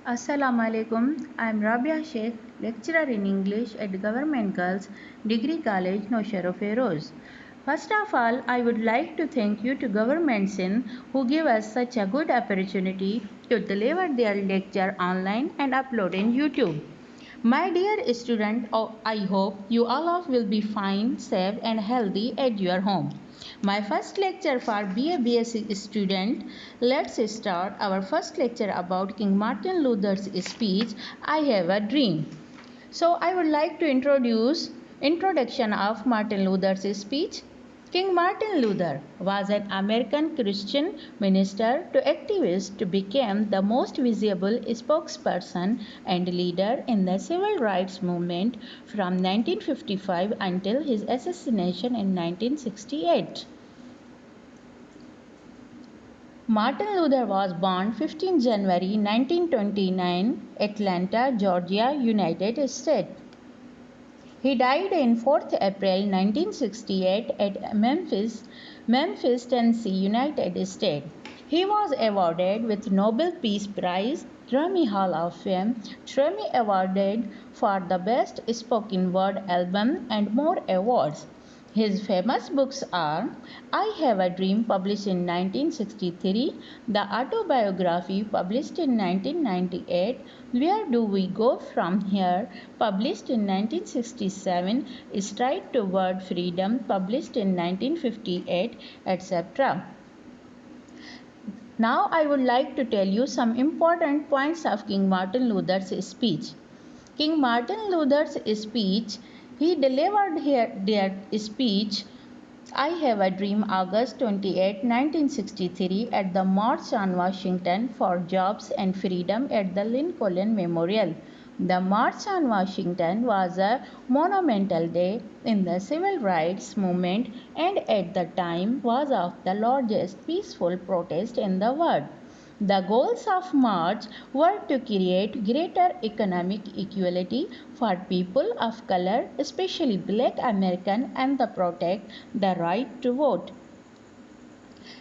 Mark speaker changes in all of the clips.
Speaker 1: Assalamu alaikum. I am Rabia Sheikh, lecturer in English at Government Girls Degree College, Nowshera Feroz. First of all, I would like to thank you to Government Sindh who give us such a good opportunity to deliver their lecture online and upload in YouTube. My dear student, I hope you all of will be fine, safe and healthy at your home. My first lecture for BA BSc student. Let's start our first lecture about King Martin Luther's speech, I Have a Dream. So I would like to introduction of Martin Luther's speech. King Martin Luther was an American Christian minister to activist to become the most visible spokesperson and leader in the civil rights movement from 1955 until his assassination in 1968. Martin Luther was born 15 January 1929, Atlanta, Georgia, United States. He died on 4th April 1968 at Memphis, Tennessee, United States. He was awarded with Nobel Peace Prize, Grammy Hall of Fame, Grammy awarded for the Best Spoken Word Album and more awards. His famous books are I Have a Dream, published in 1963, The Autobiography, published in 1998, Where Do We Go From Here, published in 1967, Stride Toward Freedom, published in 1958, etc. Now I would like to tell you some important points of King Martin Luther's speech. King Martin Luther's speech, he delivered their speech I Have a Dream August 28, 1963 at the March on Washington for Jobs and Freedom at the Lincoln Memorial. The March on Washington was a monumental day in the civil rights movement and at the time was of the largest peaceful protest in the world. The goals of March were to create greater economic equality for people of color, especially Black Americans, and to protect the right to vote.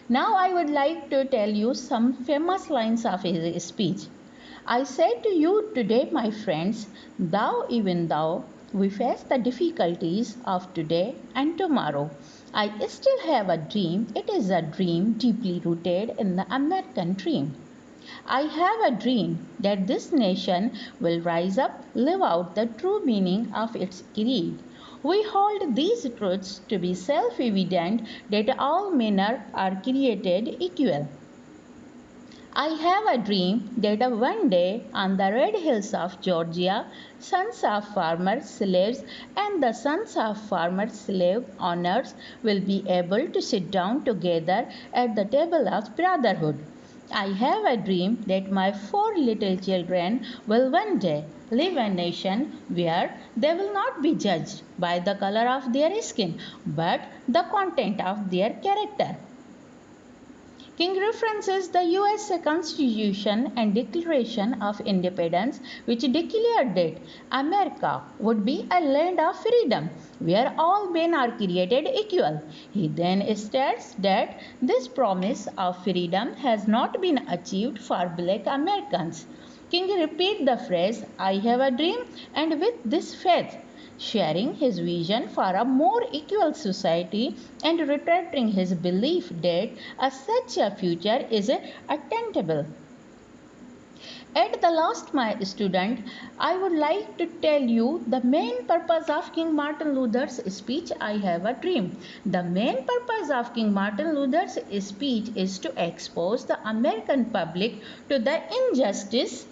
Speaker 1: Now I would like to tell you some famous lines of his speech. I say to you today, my friends, thou even thou, we face the difficulties of today and tomorrow. I still have a dream. It is a dream deeply rooted in the American dream. I have a dream that this nation will rise up, live out the true meaning of its creed. We hold these truths to be self-evident that all men are created equal. I have a dream that one day on the red hills of Georgia, sons of farmer slaves and the sons of farmer slave owners will be able to sit down together at the table of brotherhood. I have a dream that my 4 little children will one day live in a nation where they will not be judged by the color of their skin but the content of their character. King references the USA Constitution and Declaration of Independence, which declared that America would be a land of freedom where all men are created equal. He then states that this promise of freedom has not been achieved for Black Americans. King repeats the phrase, I have a dream, and with this faith, sharing his vision for a more equal society and reiterating his belief that such a future is attainable. At the last, my student, I would like to tell you the main purpose of King Martin Luther's speech, I Have a Dream. The main purpose of King Martin Luther's speech is to expose the American public to the injustice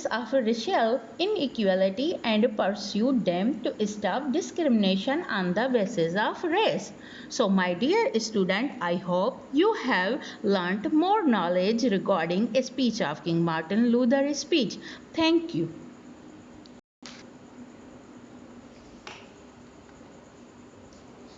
Speaker 1: of racial inequality and pursue them to stop discrimination on the basis of race. So my dear student, I hope you have learnt more knowledge regarding a speech of King Martin Luther's speech. Thank you.